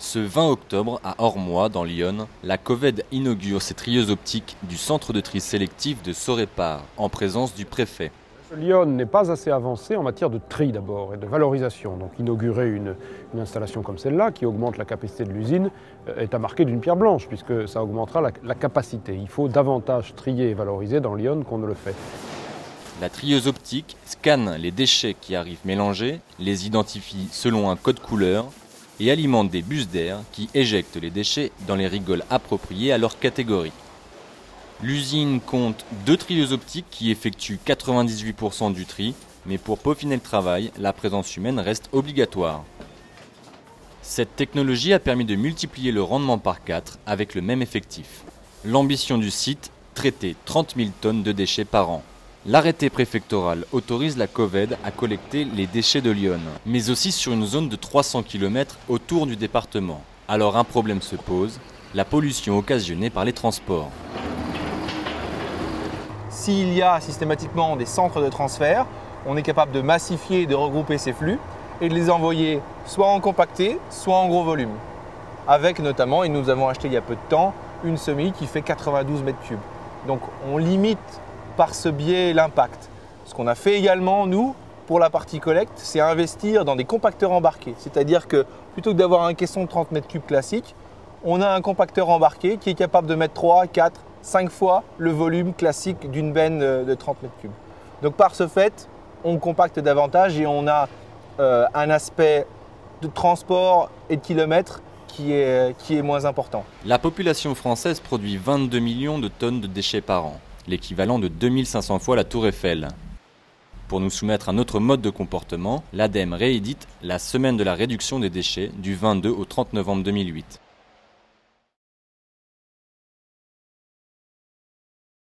Ce 20 octobre, à Ormois, dans l'Yonne, la Coved inaugure ses trieuses optiques du centre de tri sélectif de Sorépare, en présence du préfet. L'Yonne n'est pas assez avancé en matière de tri d'abord et de valorisation. Donc inaugurer une installation comme celle-là, qui augmente la capacité de l'usine, est à marquer d'une pierre blanche, puisque ça augmentera la capacité. Il faut davantage trier et valoriser dans l'Yonne qu'on ne le fait. La trieuse optique scanne les déchets qui arrivent mélangés, les identifie selon un code couleur et alimente des bus d'air qui éjectent les déchets dans les rigoles appropriées à leur catégorie. L'usine compte 2 trieuses optiques qui effectuent 98% du tri, mais pour peaufiner le travail, la présence humaine reste obligatoire. Cette technologie a permis de multiplier le rendement par 4 avec le même effectif. L'ambition du site, traiter 30 000 tonnes de déchets par an. L'arrêté préfectoral autorise la Coved à collecter les déchets de l'Yonne, mais aussi sur une zone de 300 km autour du département. Alors un problème se pose, la pollution occasionnée par les transports. S'il y a systématiquement des centres de transfert, on est capable de massifier et de regrouper ces flux et de les envoyer soit en compacté, soit en gros volume. Avec notamment, et nous avons acheté il y a peu de temps, une semi qui fait 92 mètres cubes. Donc on limite par ce biais l'impact. Ce qu'on a fait également, nous, pour la partie collecte, c'est investir dans des compacteurs embarqués. C'est-à-dire que plutôt que d'avoir un caisson de 30 mètres cubes classique, on a un compacteur embarqué qui est capable de mettre 3, 4, 5 fois le volume classique d'une benne de 30 mètres cubes. Donc par ce fait, on compacte davantage et on a un aspect de transport et de kilomètres qui est moins important. La population française produit 22 millions de tonnes de déchets par an, l'équivalent de 2500 fois la Tour Eiffel. Pour nous soumettre un autre mode de comportement, l'ADEME réédite la semaine de la réduction des déchets du 22 au 30 novembre 2008.